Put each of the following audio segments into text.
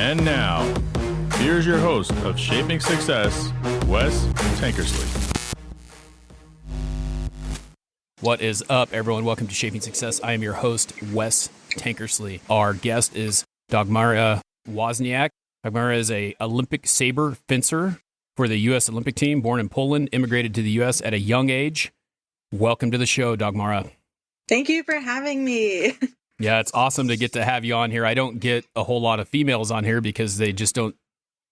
And now, here's your host of Shaping Success, Wes Tankersley. What is up, everyone? Welcome to Shaping Success. I am your host, Wes Tankersley. Our guest is Dagmara Wozniak. Dagmara is an Olympic Saber Fencer for the U.S. Olympic team, born in Poland, immigrated to the U.S. at a young age. Welcome to the show, Dagmara. Thank you for having me. Yeah, it's awesome to get to have you on here. I don't get a whole lot of females on here because they just don't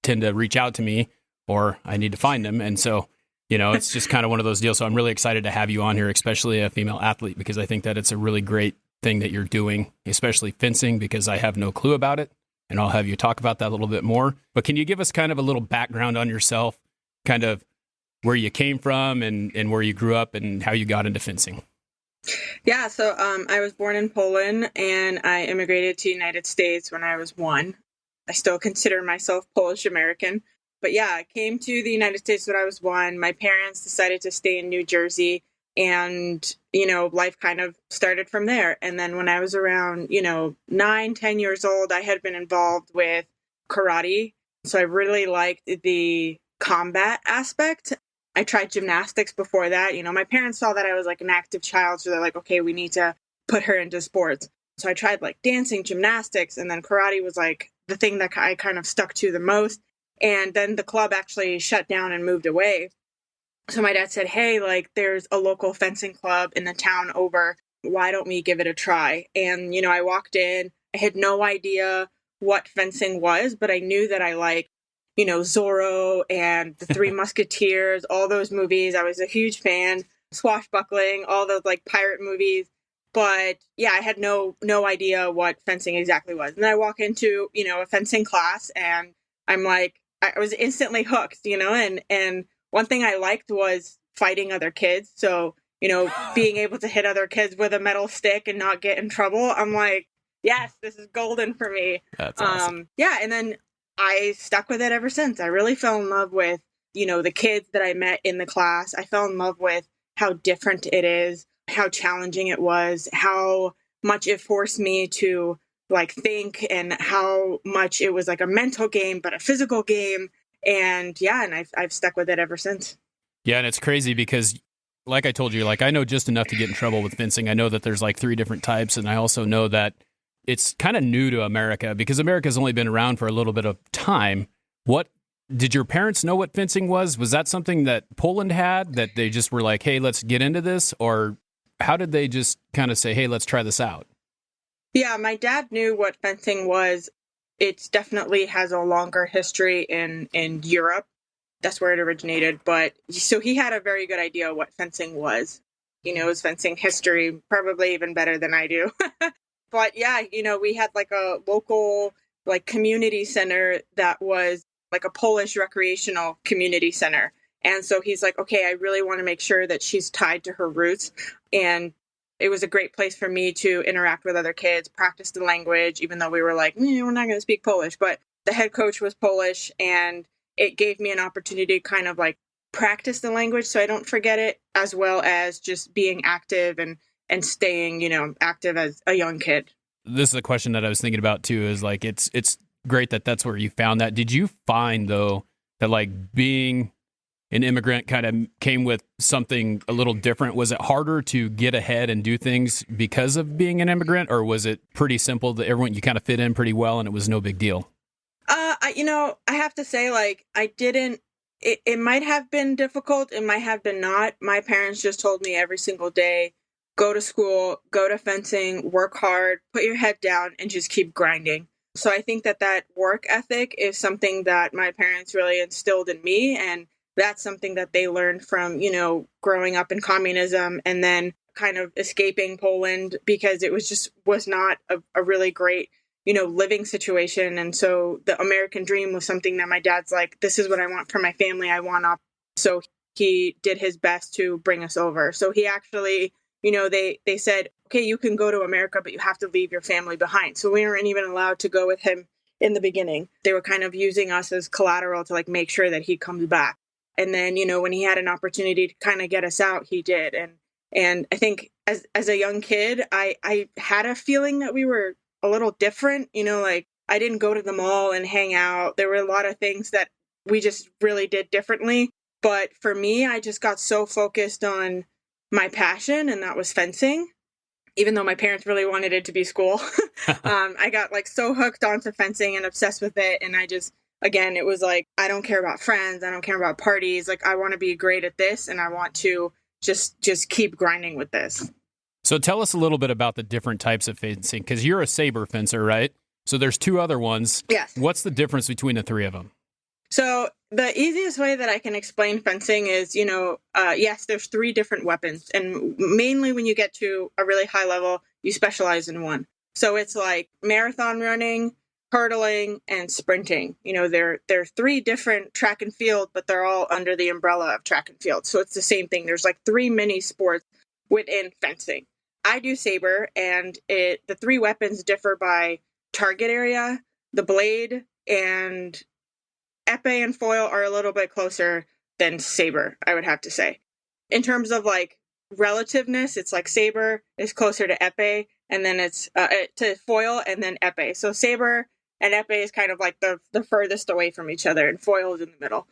tend to reach out to me, or I need to find them. And so, you know, it's just kind of one of those deals. So I'm really excited to have you on here, especially a female athlete, because I think that it's a really great thing that you're doing, especially fencing, because I have no clue about it. And I'll have you talk about that a little bit more. But can you give us kind of a little background on yourself, kind of where you came from and where you grew up and how you got into fencing? Yeah, so I was born in Poland and I immigrated to the United States when I was 1. I still consider myself Polish American. But yeah, I came to the United States when I was 1. My parents decided to stay in New Jersey and, you know, life kind of started from there. And then when I was around, 9, 10 years old, I had been involved with karate. So I really liked the combat aspect. I tried gymnastics before that. You know, my parents saw that I was like an active child. So they're like, okay, we need to put her into sports. So I tried like dancing, gymnastics, and then karate was like the thing that I kind of stuck to the most. And then the club actually shut down and moved away. So my dad said, hey, like there's a local fencing club in the town over. Why don't we give it a try? And, I walked in. I had no idea what fencing was, but I knew that I liked Zorro and the Three Musketeers, all those movies. I was a huge fan, swashbuckling, all those like pirate movies. But yeah, I had no idea what fencing exactly was. And then I walk into, a fencing class and I'm like, I was instantly hooked, and one thing I liked was fighting other kids. So, being able to hit other kids with a metal stick and not get in trouble. I'm like, yes, this is golden for me. That's awesome. Yeah. And then I stuck with it ever since. I really fell in love with, the kids that I met in the class. I fell in love with how different it is, how challenging it was, how much it forced me to like think, and how much it was like a mental game, but a physical game. And yeah, and I've stuck with it ever since. Yeah, and it's crazy because like I told you, like I know just enough to get in trouble with fencing. I know that there's like 3 different types, and I also know that it's kind of new to America because America's only been around for a little bit of time. What did your parents know what fencing was? Was that something that Poland had that they just were like, hey, let's get into this? Or how did they just kind of say, hey, let's try this out? Yeah, my dad knew what fencing was. It definitely has a longer history in Europe. That's where it originated. But so he had a very good idea what fencing was. He knows fencing history probably even better than I do. But yeah, we had like a local like community center that was like a Polish recreational community center. And so he's like, okay, I really want to make sure that she's tied to her roots. And it was a great place for me to interact with other kids, practice the language, even though we were like, we're not going to speak Polish. But the head coach was Polish, and it gave me an opportunity to kind of like practice the language so I don't forget it, as well as just being active and staying, active as a young kid. This is a question that I was thinking about too, is like, it's great that that's where you found that. Did you find though that like being an immigrant kind of came with something a little different? Was it harder to get ahead and do things because of being an immigrant, or was it pretty simple that everyone, you kind of fit in pretty well and it was no big deal? I have to say, like, it might have been difficult. It might have been not. My parents just told me every single day, go to school, go to fencing, work hard, put your head down, and just keep grinding. So I think that work ethic is something that my parents really instilled in me. And that's something that they learned from, growing up in communism and then kind of escaping Poland, because it was not a really great, living situation. And so the American dream was something that my dad's like, this is what I want for my family. I want up. So he did his best to bring us over. So he actually, they said, okay, you can go to America, but you have to leave your family behind. So we weren't even allowed to go with him in the beginning. They were kind of using us as collateral to like make sure that he comes back. And then, when he had an opportunity to kind of get us out, he did. And I think as a young kid, I had a feeling that we were a little different, like I didn't go to the mall and hang out. There were a lot of things that we just really did differently. But for me, I just got so focused on my passion, and that was fencing. Even though my parents really wanted it to be school, I got like so hooked onto fencing and obsessed with it. And I just, again, it was like, I don't care about friends. I don't care about parties. Like, I want to be great at this, and I want to just keep grinding with this. So tell us a little bit about the different types of fencing, because you're a saber fencer, right? So there's two other ones. Yes. What's the difference between the three of them? So the easiest way that I can explain fencing is, yes, there's three different weapons. And mainly when you get to a really high level, you specialize in one. So it's like marathon running, hurdling, and sprinting. They're three different track and field, but they're all under the umbrella of track and field. So it's the same thing. There's like three mini sports within fencing. I do saber, and the three weapons differ by target area, the blade, and épée and foil are a little bit closer than saber, I would have to say. In terms of like relativeness, it's like saber is closer to épée, and then it's to foil, and then épée. So saber and épée is kind of like the furthest away from each other, and foil is in the middle.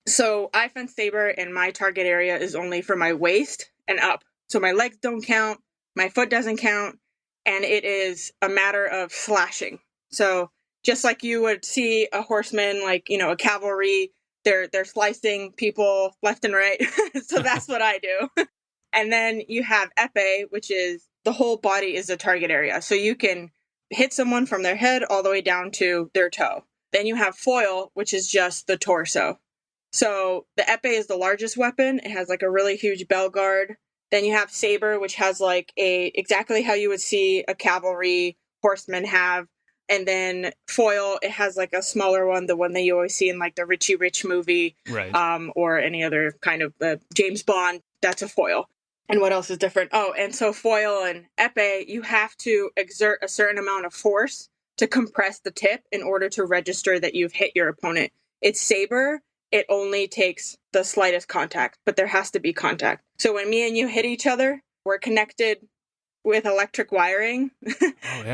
So I fence saber, and my target area is only from my waist and up. So my legs don't count, my foot doesn't count, and it is a matter of slashing. So just like you would see a horseman, like, a cavalry, they're slicing people left and right. So that's what I do. And then you have épée, which is the whole body is a target area. So you can hit someone from their head all the way down to their toe. Then you have foil, which is just the torso. So the épée is the largest weapon. It has like a really huge bell guard. Then you have saber, which has like exactly how you would see a cavalry horseman have. And then foil, it has like a smaller one, the one that you always see in like the Richie Rich movie, right? Or any other kind of James Bond. That's a foil. And what else is different? Oh, and so foil and épée, you have to exert a certain amount of force to compress the tip in order to register that you've hit your opponent. It's saber. It only takes the slightest contact, but there has to be contact. So when me and you hit each other, we're connected with electric wiring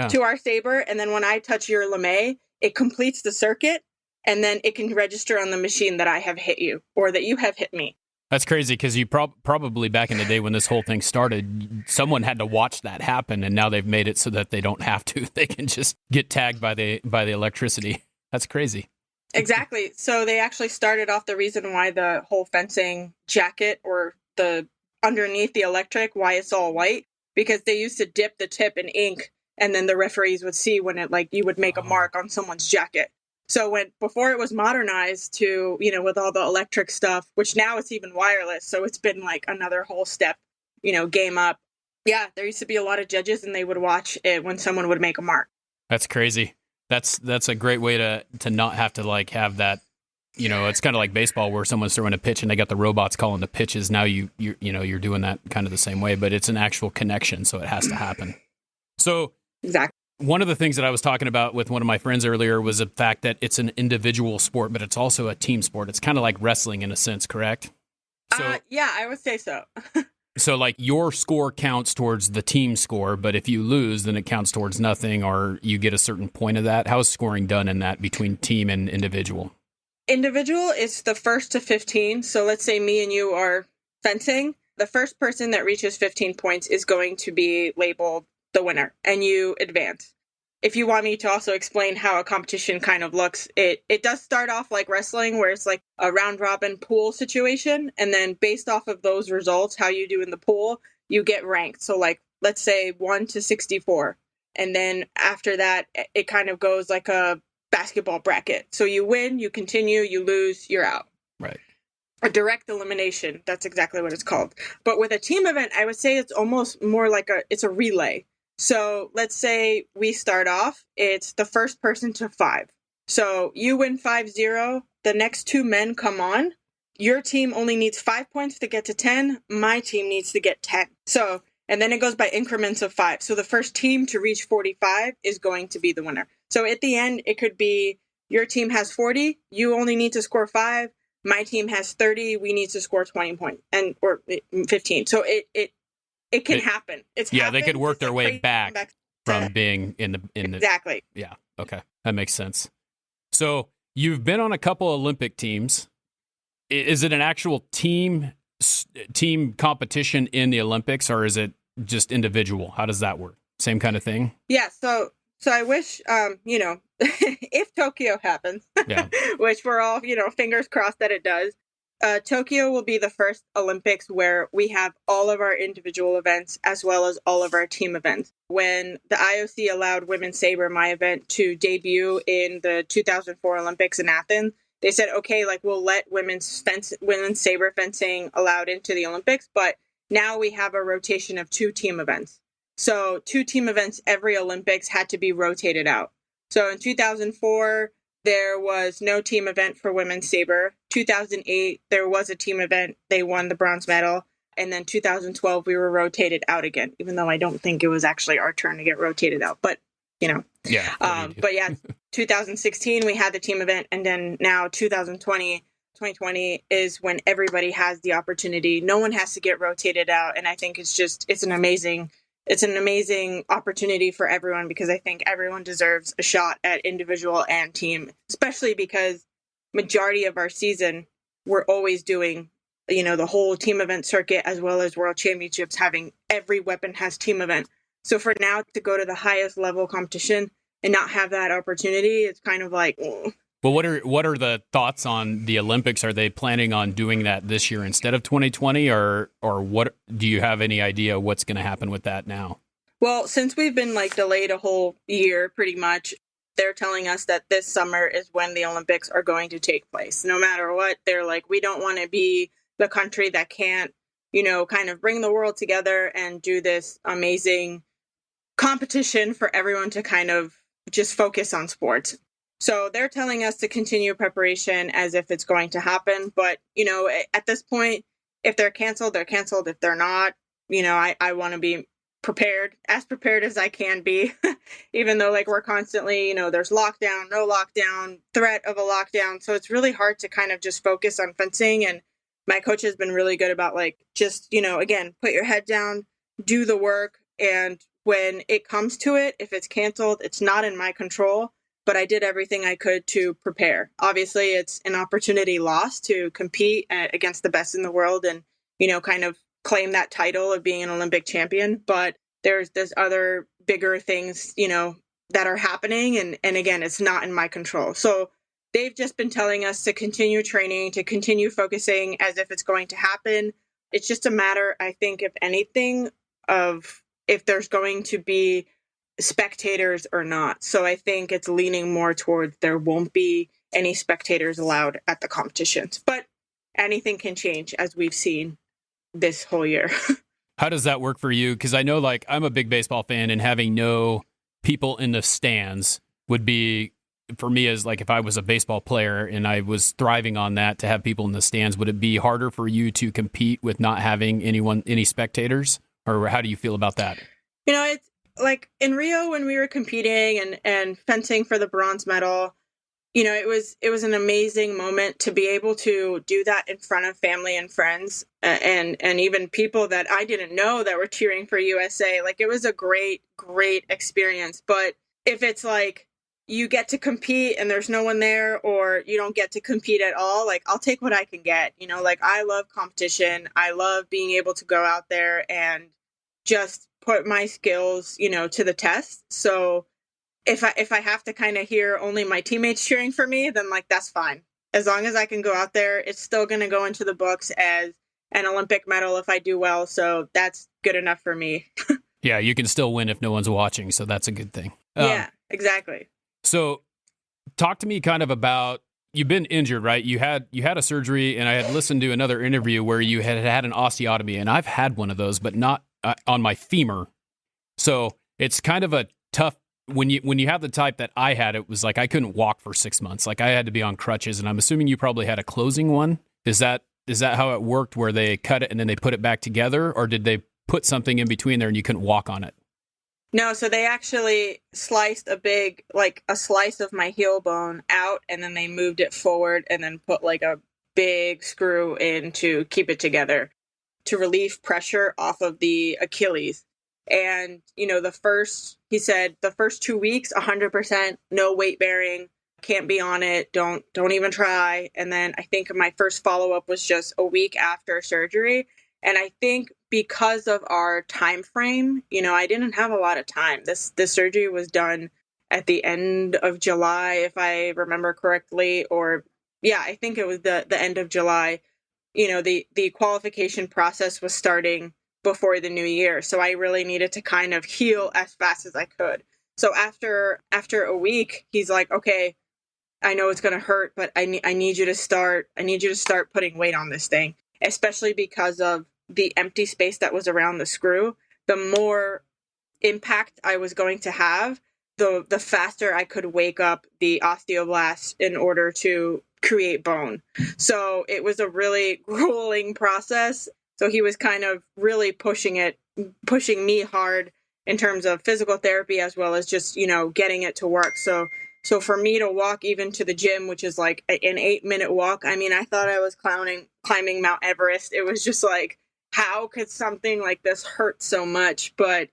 to our saber. And then when I touch your lame, it completes the circuit, and then it can register on the machine that I have hit you or that you have hit me. That's crazy, because you probably back in the day when this whole thing started, someone had to watch that happen, and now they've made it so that they don't have to. They can just get tagged by the electricity. That's crazy. Exactly. So they actually started off the reason why the whole fencing jacket or the underneath the electric, why it's all white, because they used to dip the tip in ink, and then the referees would see when it, like, you would make a mark on someone's jacket. So before it was modernized to, with all the electric stuff, which now it's even wireless. So it's been like another whole step, game up. Yeah, there used to be a lot of judges, and they would watch it when someone would make a mark. That's crazy. That's a great way to not have to like have that. It's kind of like baseball where someone's throwing a pitch and they got the robots calling the pitches. Now you're doing that kind of the same way, but it's an actual connection, so it has to happen. So exactly. One of the things that I was talking about with one of my friends earlier was the fact that it's an individual sport, but it's also a team sport. It's kind of like wrestling in a sense, correct? Yeah, I would say so. So like your score counts towards the team score, but if you lose, then it counts towards nothing, or you get a certain point of that. How is scoring done in that between team and individual? Individual is the first to 15. So let's say me and you are fencing. The first person that reaches 15 points is going to be labeled the winner, and you advance. If you want me to also explain how a competition kind of looks, it does start off like wrestling, where it's like a round robin pool situation. And then based off of those results, how you do in the pool, you get ranked. So like, let's say 1 to 64. And then after that, it kind of goes like a basketball bracket. So you win, you continue, you lose, you're out. Right. A direct elimination. That's exactly what it's called. But with a team event, I would say it's almost more like it's a relay. So let's say we start off, it's the first person to 5. So you win 5-0. The next 2 men come on. Your team only needs 5 points to get to 10. My team needs to get 10. So, and then it goes by increments of 5. So the first team to reach 45 is going to be the winner. So at the end, it could be your team has 40. You only need to score 5. My team has 30. We need to score 20 points or 15. So it can happen. They could work their way back from being in the exactly. Yeah. Okay. That makes sense. So you've been on a couple Olympic teams. Is it an actual team competition in the Olympics, or is it just individual? How does that work? Same kind of thing? Yeah. So I wish, if Tokyo happens, Yeah. which we're all, fingers crossed that it does, Tokyo will be the first Olympics where we have all of our individual events as well as all of our team events. When the IOC allowed Women's Saber, my event, to debut in the 2004 Olympics in Athens, they said, okay, like we'll let women's saber fencing allowed into the Olympics, but now we have a rotation of 2 team events. So 2 team events every Olympics had to be rotated out. So in 2004, there was no team event for women's saber. 2008, there was a team event. They won the bronze medal. And then 2012, we were rotated out again, even though I don't think it was actually our turn to get rotated out. But, Yeah. But yeah, 2016, we had the team event. And then now 2020 is when everybody has the opportunity. No one has to get rotated out. And I think it's an amazing opportunity for everyone, because I think everyone deserves a shot at individual and team, especially because majority of our season, we're always doing, the whole team event circuit as well as world championships, having every weapon has team event. So for now to go to the highest level competition and not have that opportunity, it's kind of like, Well, what are the thoughts on the Olympics? Are they planning on doing that this year instead of 2020, or what? Do you have any idea what's going to happen with that now? Well, since we've been delayed a whole year, pretty much, they're telling us that this summer is when the Olympics are going to take place. No matter what, they're like, we don't want to be the country that can't, kind of bring the world together and do this amazing competition for everyone to kind of just focus on sports. So they're telling us to continue preparation as if it's going to happen. But, at this point, if they're canceled, they're canceled. If they're not, I want to be prepared as I can be, even though we're constantly, there's lockdown, no lockdown, threat of a lockdown. So it's really hard to kind of just focus on fencing. And my coach has been really good about just, again, put your head down, do the work. And when it comes to it, if it's canceled, it's not in my control. But I did everything I could to prepare. Obviously, it's an opportunity lost to compete against the best in the world and, kind of claim that title of being an Olympic champion. But there's other bigger things, that are happening. And again, it's not in my control. So they've just been telling us to continue training, to continue focusing as if it's going to happen. It's just a matter, I think, if anything, of if there's going to be spectators or not. So I think it's leaning more towards there won't be any spectators allowed at the competitions. But anything can change, as we've seen this whole year. How does that work for you? Because I know I'm a big baseball fan, and having no people in the stands would be, for me, as if I was a baseball player and I was thriving on that, to have people in the stands, would it be harder for you to compete with not having any spectators? Or how do you feel about that? It's in Rio when we were competing and fencing for the bronze medal, it was an amazing moment to be able to do that in front of family and friends and even people that I didn't know that were cheering for USA. It was a great, great experience. But if it's you get to compete and there's no one there, or you don't get to compete at all, I'll take what I can get. I love competition. I love being able to go out there and just put my skills, to the test. So if I have to kind of hear only my teammates cheering for me, then that's fine. As long as I can go out there, it's still going to go into the books as an Olympic medal if I do well. So that's good enough for me. Yeah, you can still win if no one's watching. So that's a good thing. Yeah, exactly. So talk to me kind of about, you've been injured, right? You had a surgery, and I had listened to another interview where you had an osteotomy, and I've had one of those, but not on my femur. So it's kind of a tough, when you have the type that I had, it was I couldn't walk for 6 months. I had to be on crutches, and I'm assuming you probably had a closing one. Is that how it worked, where they cut it and then they put it back together, or did they put something in between there and you couldn't walk on it? No, so they actually sliced a slice of my heel bone out, and then they moved it forward and then put a big screw in to keep it together, to relieve pressure off of the Achilles. And, he said the first 2 weeks, 100%, no weight bearing, can't be on it. Don't even try. And then I think my first follow-up was just a week after surgery. And I think because of our time frame, I didn't have a lot of time. This surgery was done at the end of July, if I remember correctly, or yeah, I think it was the end of July. The qualification process was starting before the new year. So I really needed to kind of heal as fast as I could. So after a week, he's like, okay, I know it's going to hurt, but I need you to start putting weight on this thing, especially because of the empty space that was around the screw. The more impact I was going to have, the faster I could wake up the osteoblasts in order to create bone. So it was a really grueling process. So he was kind of really pushing me hard in terms of physical therapy, as well as just, getting it to work. So for me to walk even to the gym, which is like an 8-minute walk, I mean, I thought I was climbing Mount Everest. It was just like, how could something like this hurt so much? But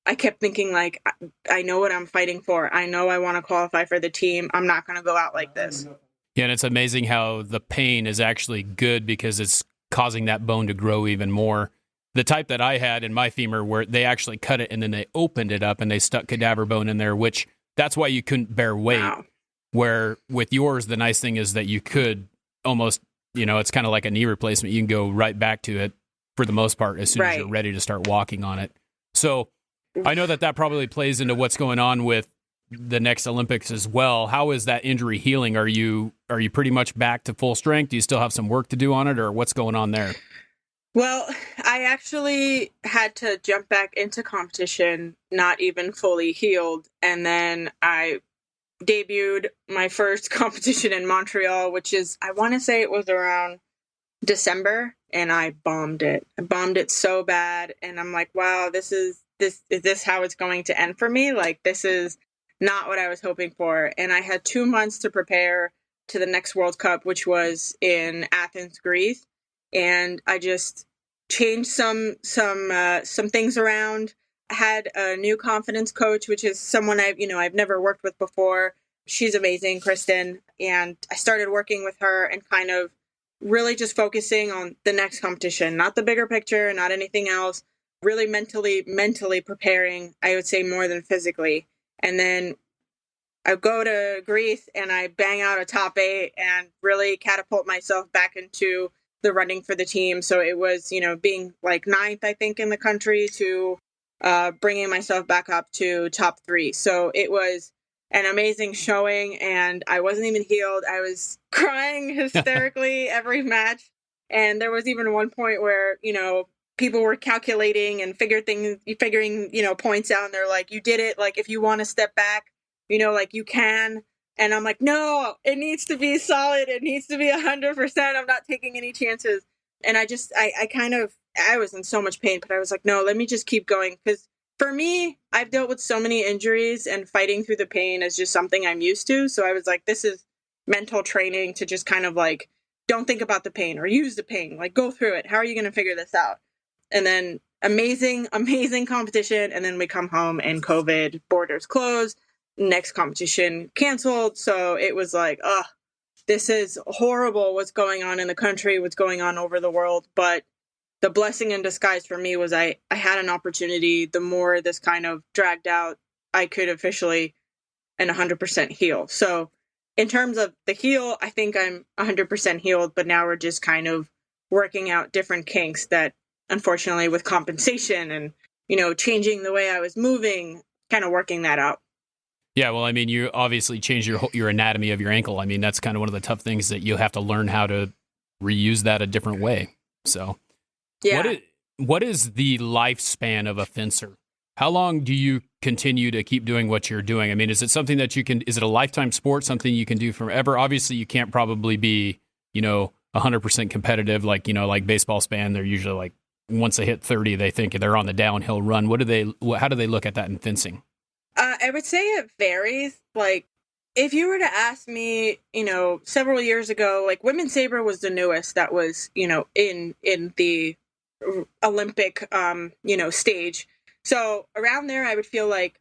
I kept thinking, like, I know what I'm fighting for. I know I want to qualify for the team. I'm not going to go out like this. Yeah, and it's amazing how the pain is actually good because it's causing that bone to grow even more. The type that I had in my femur, where they actually cut it and then they opened it up and they stuck cadaver bone in there, which that's why you couldn't bear weight. Wow. Where with yours, the nice thing is that you could almost, it's kind of like a knee replacement. You can go right back to it for the most part as soon as you're ready to start walking on it. So I know that probably plays into what's going on with the next Olympics as well. How is that injury healing? Are you pretty much back to full strength? Do you still have some work to do on it, or what's going on there? Well, I actually had to jump back into competition, not even fully healed. And then I debuted my first competition in Montreal, which is, I want to say it was around December, and I bombed it. I bombed it so bad. And I'm like, wow, is this how it's going to end for me? Like, this is not what I was hoping for. And I had 2 months to prepare to the next World Cup, which was in Athens, Greece. And I just changed some things around. I had a new confidence coach, which is someone I've never worked with before. She's amazing, Kristen. And I started working with her and kind of really just focusing on the next competition, not the bigger picture, not anything else. Really mentally preparing, I would say, more than physically. And then I go to Greece and I bang out a top 8 and really catapult myself back into the running for the team. So it was, being like 9th, I think, in the country to bringing myself back up to top 3. So it was an amazing showing, and I wasn't even healed. I was crying hysterically every match. And there was even one point where, people were calculating and figuring, points out, and they're like, you did it. Like, if you want to step back, you can. And I'm like, no, it needs to be solid. It needs to be 100%. I'm not taking any chances. And I was in so much pain, but I was like, no, let me just keep going. Because for me, I've dealt with so many injuries, and fighting through the pain is just something I'm used to. So I was like, this is mental training to just kind of like, don't think about the pain or use the pain, like go through it. How are you going to figure this out? And then amazing competition. And then we come home and COVID, borders closed, next competition canceled. So it was like, this is horrible what's going on in the country, what's going on over the world. But the blessing in disguise for me was I had an opportunity. The more this kind of dragged out, I could officially and 100% heal. So in terms of the heal, I think I'm 100% healed, but now we're just kind of working out different kinks that, unfortunately, with compensation and, changing the way I was moving, kind of working that out. Yeah, well, I mean, you obviously changed your anatomy of your ankle. I mean, that's kind of one of the tough things that you'll have to learn how to reuse that a different way. So, yeah. What is the lifespan of a fencer? How long do you continue to keep doing what you're doing? I mean, is it something that is it a lifetime sport, something you can do forever? Obviously, you can't probably be, 100% competitive like baseball span. They're usually like, once they hit 30, they think they're on the downhill run. How do they look at that in fencing? I would say it varies. Like, if you were to ask me, several years ago, like women's saber was the newest that was, in the Olympic, stage. So around there, I would feel like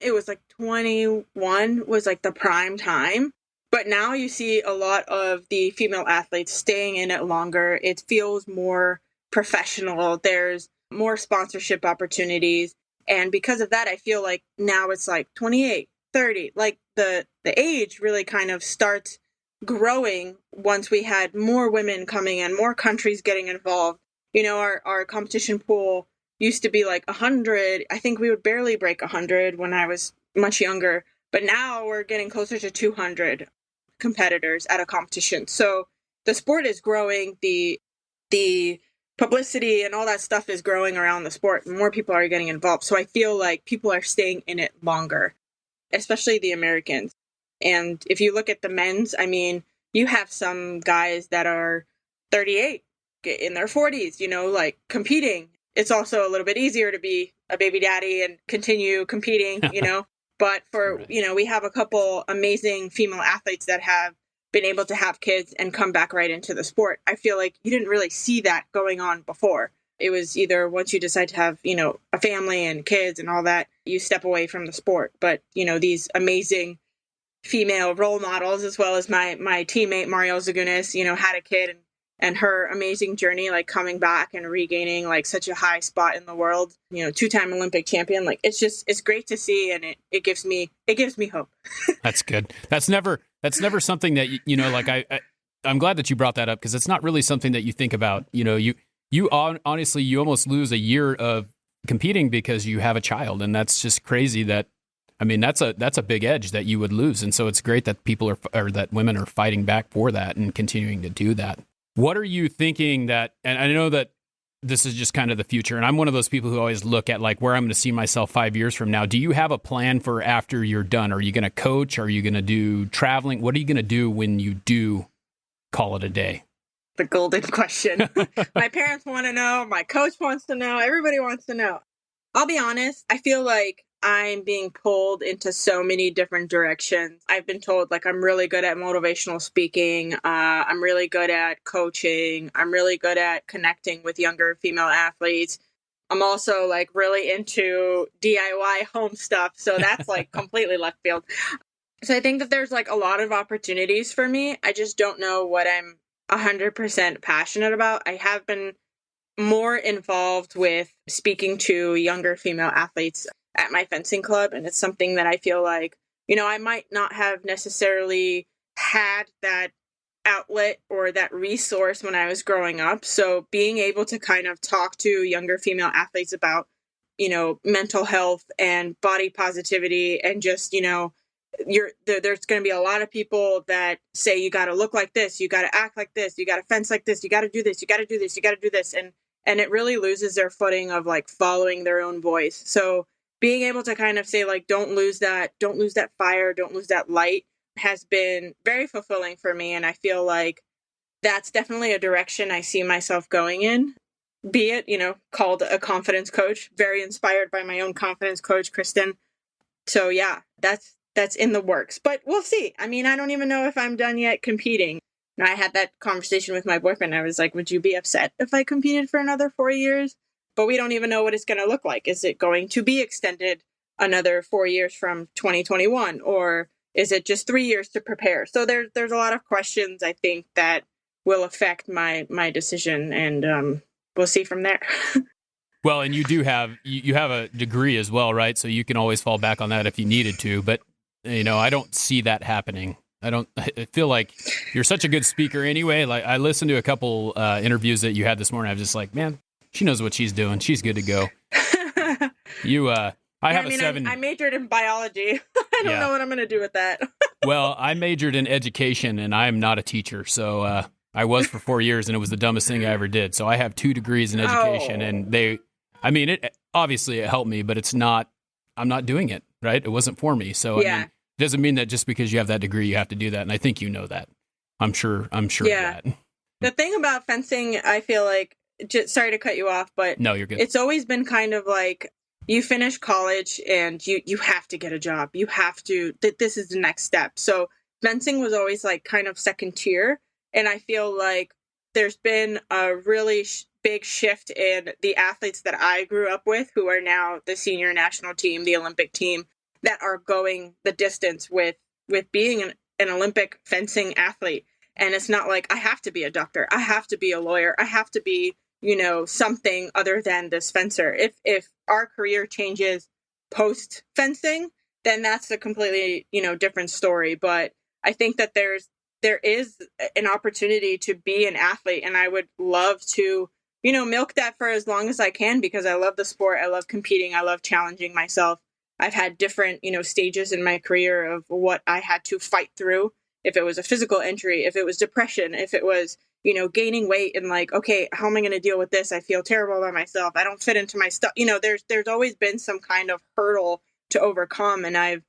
it was like 21 was like the prime time. But now you see a lot of the female athletes staying in it longer. It feels more professional. There's more sponsorship opportunities. And because of that, I feel like now it's like 28, 30. Like the age really kind of starts growing once we had more women coming in, more countries getting involved. You know, our competition pool used to be like 100. I think we would barely break 100 when I was much younger. But now we're getting closer to 200 competitors at a competition. So the sport is growing, the publicity and all that stuff is growing around the sport. More people are getting involved. So I feel like people are staying in it longer, especially the Americans. And if you look at the men's, I mean, you have some guys that are 38, in their 40s, you know, like competing. It's also a little bit easier to be a baby daddy and continue competing, you know. But for, you know, we have a couple amazing female athletes that have been able to have kids and come back right into the sport. I feel like you didn't really see that going on before. It was either once you decide to have, you know, a family and kids and all that, you step away from the sport. But, you know, these amazing female role models, as well as my teammate, Mario Zagunis, you know, had a kid and her amazing journey, like coming back and regaining like such a high spot in the world, you know, 2-time Olympic champion. Like it's great to see. And it gives me hope. That's good. That's never something that, you know, like I'm glad that you brought that up because it's not really something that you think about. You know, you honestly, you almost lose a year of competing because you have a child. And that's just crazy that, I mean, that's a big edge that you would lose. And so it's great that people or that women are fighting back for that and continuing to do that. What are you thinking that, and I know that this is just kind of the future, and I'm one of those people who always look at like where I'm going to see myself 5 years from now. Do you have a plan for after you're done? Are you going to coach? Are you going to do traveling? What are you going to do when you do call it a day? The golden question. My parents want to know. My coach wants to know. Everybody wants to know. I'll be honest. I feel like I'm being pulled into so many different directions. I've been told like I'm really good at motivational speaking. I'm really good at coaching. I'm really good at connecting with younger female athletes. I'm also like really into DIY home stuff. So that's like completely left field. So I think that there's like a lot of opportunities for me. I just don't know what I'm 100% passionate about. I have been more involved with speaking to younger female athletes at my fencing club. And it's something that I feel like, you know, I might not have necessarily had that outlet or that resource when I was growing up. So being able to kind of talk to younger female athletes about, you know, mental health and body positivity and just, you know, there's going to be a lot of people that say you got to look like this, you got to act like this, you got to fence like this, you got to do this, you got to do this, you got to do this. And it really loses their footing of like following their own voice. So being able to kind of say like, don't lose that fire, don't lose that light has been very fulfilling for me. And I feel like that's definitely a direction I see myself going in, be it, you know, called a confidence coach, very inspired by my own confidence coach, Kristen. So yeah, that's in the works, but we'll see. I mean, I don't even know if I'm done yet competing. And I had that conversation with my boyfriend. I was like, would you be upset if I competed for another 4 years? But we don't even know what it's going to look like. Is it going to be extended another 4 years from 2021? Or is it just 3 years to prepare? So there's a lot of questions, I think, that will affect my decision. And we'll see from there. Well, and you have a degree as well, right? So you can always fall back on that if you needed to. But, you know, I don't see that happening. I feel like you're such a good speaker anyway. Like I listened to a couple interviews that you had this morning. I was just like, man, she knows what she's doing. She's good to go. I majored in biology. I don't know what I'm going to do with that. Well, I majored in education and I'm not a teacher. So I was for 4 years and it was the dumbest thing I ever did. So I have 2 degrees in education and it obviously it helped me, but I'm not doing it, right? It wasn't for me. So yeah. I mean, it doesn't mean that just because you have that degree, you have to do that. And I think you know that. I'm sure yeah. of that. The thing about fencing, I feel like, sorry to cut you off, but no, you're good. It's always been kind of like you finish college and you have to get a job. You have to, this is the next step. So fencing was always like kind of second tier. And I feel like there's been a really big shift in the athletes that I grew up with, who are now the senior national team, the Olympic team, that are going the distance with being an Olympic fencing athlete. And it's not like I have to be a doctor, I have to be a lawyer, I have to be, something other than this fencer. If our career changes post fencing, then that's a completely, different story. But I think that there is an opportunity to be an athlete, and I would love to, milk that for as long as I can, because I love the sport. I love competing. I love challenging myself. I've had different, stages in my career of what I had to fight through. If it was a physical injury, if it was depression, if it was, gaining weight and like, okay, how am I going to deal with this? I feel terrible about myself. I don't fit into my stuff. There's always been some kind of hurdle to overcome. And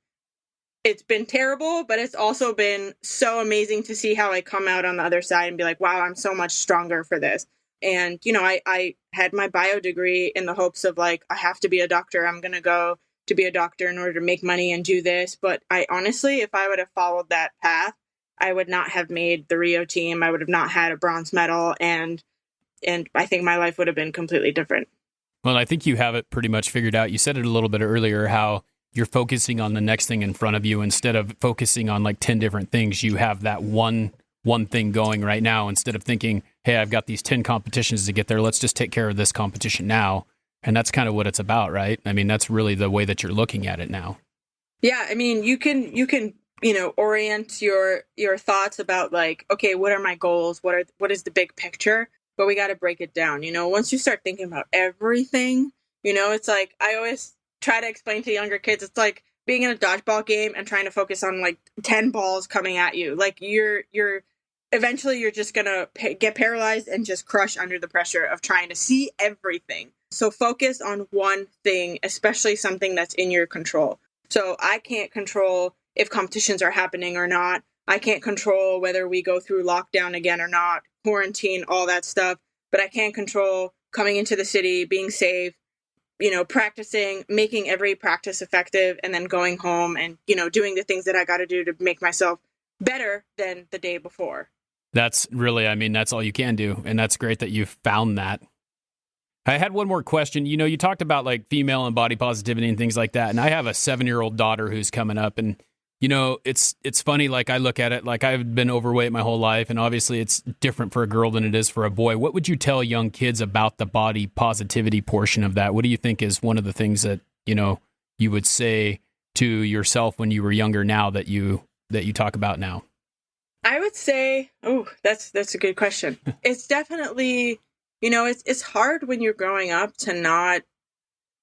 it's been terrible, but it's also been so amazing to see how I come out on the other side and be like, wow, I'm so much stronger for this. And, I had my bio degree in the hopes of like, I have to be a doctor. I'm going to go to be a doctor in order to make money and do this. But I honestly, if I would have followed that path, I would not have made the Rio team. I would have not had a bronze medal. And I think my life would have been completely different. Well, I think you have it pretty much figured out. You said it a little bit earlier, how you're focusing on the next thing in front of you instead of focusing on like 10 different things. You have that one thing going right now instead of thinking, hey, I've got these 10 competitions to get there. Let's just take care of this competition now. And that's kind of what it's about, right? I mean, that's really the way that you're looking at it now. Yeah. I mean, you can, orient your thoughts about like, okay, what are my goals? What is the big picture? But we got to break it down. Once you start thinking about everything, it's like, I always try to explain to younger kids, it's like being in a dodgeball game and trying to focus on like 10 balls coming at you. Like you're eventually you're just going to get paralyzed and just crush under the pressure of trying to see everything. So focus on one thing, especially something that's in your control. So I can't control if competitions are happening or not. I can't control whether we go through lockdown again or not, quarantine, all that stuff. But I can control coming into the city, being safe, practicing, making every practice effective, and then going home and, doing the things that I got to do to make myself better than the day before. That's really, that's all you can do. And that's great that you've found that. I had one more question. You talked about like female and body positivity and things like that. And I have a 7-year-old daughter who's coming up, and it's funny. Like I look at it, like I've been overweight my whole life, and obviously it's different for a girl than it is for a boy. What would you tell young kids about the body positivity portion of that? What do you think is one of the things that, you would say to yourself when you were younger now that you talk about now? I would say, that's a good question. It's definitely, it's hard when you're growing up to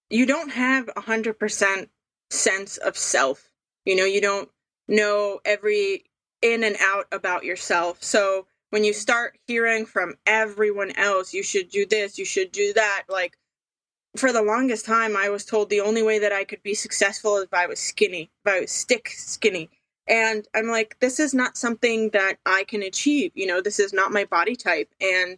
you don't have 100% sense of self. You don't know every in and out about yourself. So when you start hearing from everyone else, you should do this, you should do that. Like for the longest time, I was told the only way that I could be successful is if I was skinny, if I was stick skinny. And I'm like, this is not something that I can achieve. This is not my body type. And,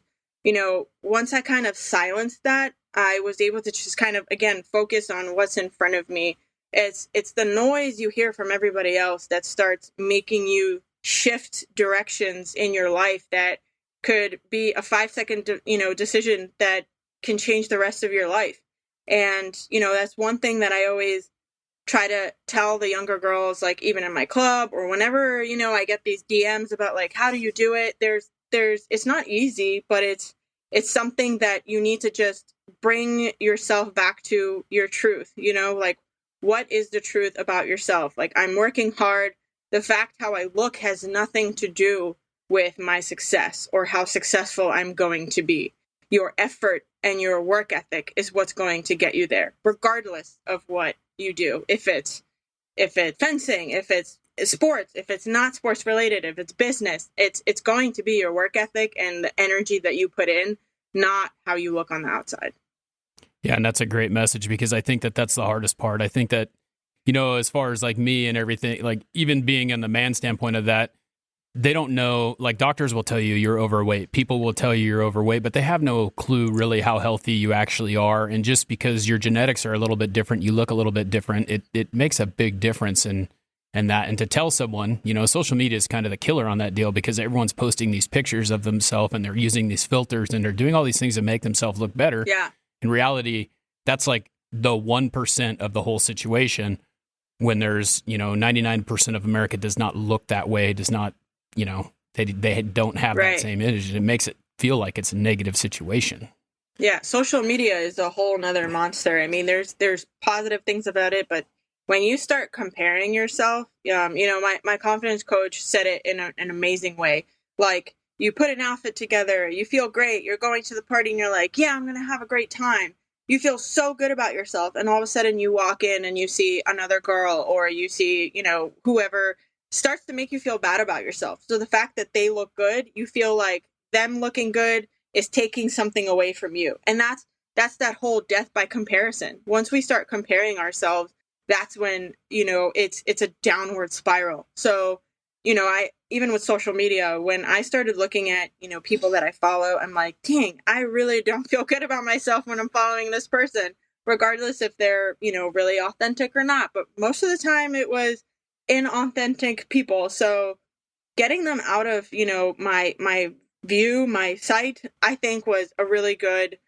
once I kind of silenced that, I was able to just kind of, again, focus on what's in front of me. It's the noise you hear from everybody else that starts making you shift directions in your life that could be a 5-second, decision that can change the rest of your life. And, that's one thing that I always try to tell the younger girls, like even in my club or whenever, I get these DMs about like, how do you do it? It's not easy, but it's something that you need to just bring yourself back to your truth, like, what is the truth about yourself? Like, I'm working hard. The fact how I look has nothing to do with my success or how successful I'm going to be. Your effort and your work ethic is what's going to get you there, regardless of what you do. If it's fencing, if it's sports, if it's not sports related, if it's business, it's going to be your work ethic and the energy that you put in, not how you look on the outside. Yeah, and that's a great message, because I think that that's the hardest part. I think that, as far as like me and everything, like even being in the man standpoint of that, they don't know, like doctors will tell you you're overweight. People will tell you you're overweight, but they have no clue really how healthy you actually are. And just because your genetics are a little bit different, you look a little bit different, it makes a big difference in, and to tell someone, social media is kind of the killer on that deal because everyone's posting these pictures of themselves and they're using these filters and they're doing all these things to make themselves look better. Yeah. In reality, that's like the 1% of the whole situation when there's, 99% of America does not look that way, does not, they don't have that same image. And it makes it feel like it's a negative situation. Yeah. Social media is a whole nother monster. I mean, there's positive things about it, but when you start comparing yourself, my confidence coach said it in an amazing way. Like, you put an outfit together, you feel great, you're going to the party and you're like, yeah, I'm going to have a great time. You feel so good about yourself. And all of a sudden you walk in and you see another girl or you see, whoever starts to make you feel bad about yourself. So the fact that they look good, you feel like them looking good is taking something away from you. And that's that whole death by comparison. Once we start comparing ourselves, that's when, it's a downward spiral. So, I, even with social media, when I started looking at, people that I follow, I'm like, dang, I really don't feel good about myself when I'm following this person, regardless if they're, really authentic or not. But most of the time it was inauthentic people. So getting them out of, my view, my sight, I think was a really good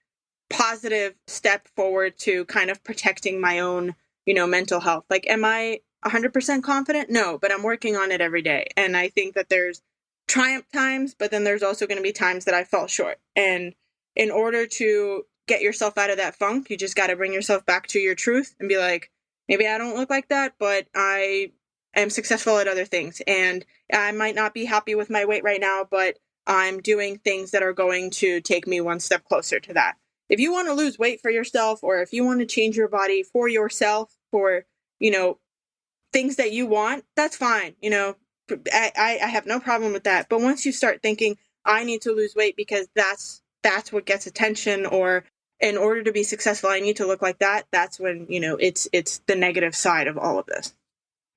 positive step forward to kind of protecting my own, mental health. Like, am I 100% confident? No, but I'm working on it every day. And I think that there's triumph times, but then there's also going to be times that I fall short. And in order to get yourself out of that funk, you just got to bring yourself back to your truth and be like, maybe I don't look like that, but I am successful at other things. And I might not be happy with my weight right now, but I'm doing things that are going to take me one step closer to that. If you want to lose weight for yourself, or if you want to change your body for yourself, for, things that you want, that's fine. I have no problem with that. But once you start thinking, I need to lose weight because that's what gets attention, or in order to be successful, I need to look like that. That's when, it's the negative side of all of this.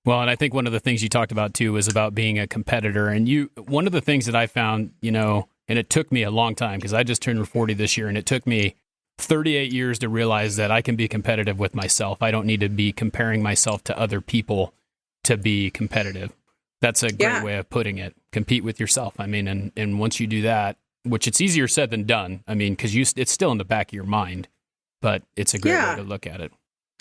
Well, and I think one of the things you talked about too is about being a competitor. And one of the things that I found, and it took me a long time because I just turned 40 this year, and it took me 38 years to realize that I can be competitive with myself. I don't need to be comparing myself to other people to be competitive. That's a great way of putting it. Compete with yourself. I mean, and once you do that, which it's easier said than done. I mean, because it's still in the back of your mind, but it's a great way to look at it.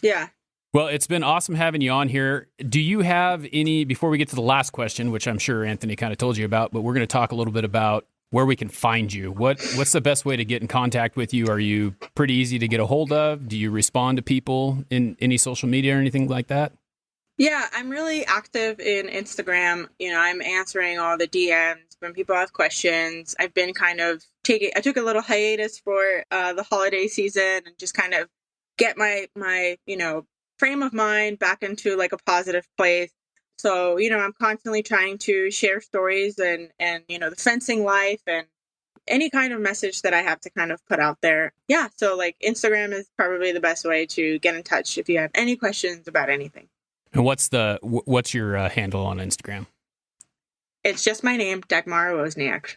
Yeah. Well, it's been awesome having you on here. Do you have any, before we get to the last question, which I'm sure Anthony kind of told you about, but we're going to talk a little bit about where we can find you. What's the best way to get in contact with you? Are you pretty easy to get a hold of? Do you respond to people in any social media or anything like that? Yeah, I'm really active in Instagram. I'm answering all the DMs when people have questions. I've been I took a little hiatus for the holiday season and just kind of get my frame of mind back into like a positive place. So, I'm constantly trying to share stories and the fencing life and any kind of message that I have to kind of put out there. Yeah. So like Instagram is probably the best way to get in touch if you have any questions about anything. And what's your handle on Instagram? It's just my name, Dagmara Wozniak.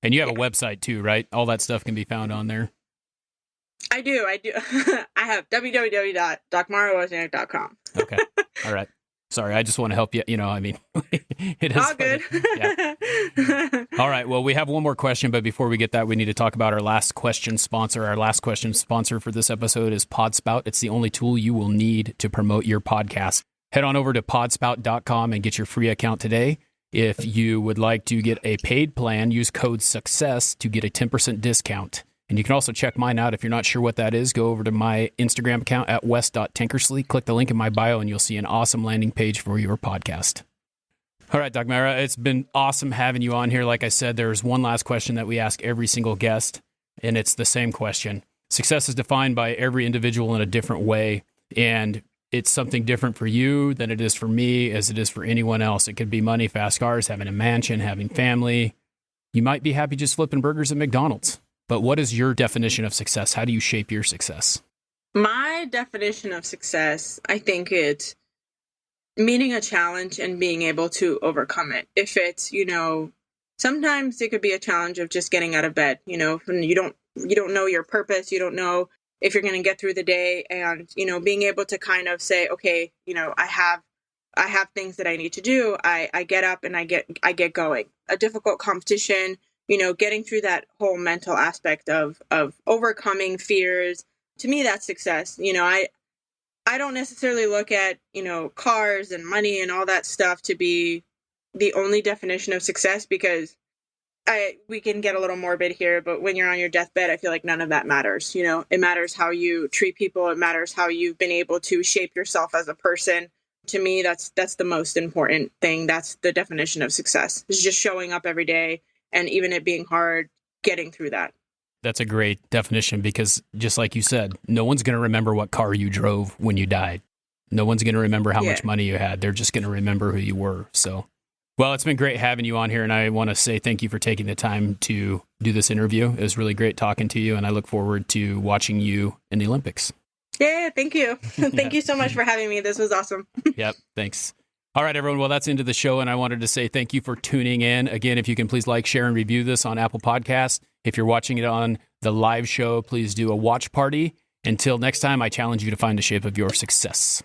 And you have a website too, right? All that stuff can be found on there. I do. I have www.dagmarawozniak.com. Okay. All right. Sorry, I just want to help you. It is all good. Yeah. All right. Well, we have one more question, but before we get that, we need to talk about our last question sponsor. Our last question sponsor for this episode is PodSpout. It's the only tool you will need to promote your podcast. Head on over to podspout.com and get your free account today. If you would like to get a paid plan, use code SUCCESS to get a 10% discount. And you can also check mine out. If you're not sure what that is, go over to my Instagram account at wes.tankersley. Click the link in my bio, and you'll see an awesome landing page for your podcast. All right, Dagmara, it's been awesome having you on here. Like I said, there's one last question that we ask every single guest, and it's the same question. Success is defined by every individual in a different way, and it's something different for you than it is for me, as it is for anyone else. It could be money, fast cars, having a mansion, having family. You might be happy just flipping burgers at McDonald's. But what is your definition of success? How do you shape your success? My definition of success, I think it's meeting a challenge and being able to overcome it. If it's, sometimes it could be a challenge of just getting out of bed, when you don't know your purpose, you don't know if you're going to get through the day, and, being able to kind of say, okay, I have I have things that I need to do, I get up and I get going. A difficult competition, getting through that whole mental aspect of overcoming fears. To me, that's success. I don't necessarily look at, cars and money and all that stuff to be the only definition of success, because we can get a little morbid here, but when you're on your deathbed, I feel like none of that matters. It matters how you treat people. It matters how you've been able to shape yourself as a person. To me, that's the most important thing. That's the definition of success. It's just showing up every day, and even it being hard, getting through that. That's a great definition, because just like you said, no one's going to remember what car you drove when you died. No one's going to remember how much money you had. They're just going to remember who you were. So, well, it's been great having you on here, and I want to say thank you for taking the time to do this interview. It was really great talking to you, and I look forward to watching you in the Olympics. Yeah, thank you. Thank you so much for having me. This was awesome. Yep, thanks. All right, everyone. Well, that's into the show, and I wanted to say thank you for tuning in. Again, if you can please like, share, and review this on Apple Podcasts. If you're watching it on the live show, please do a watch party. Until next time, I challenge you to find the shape of your success.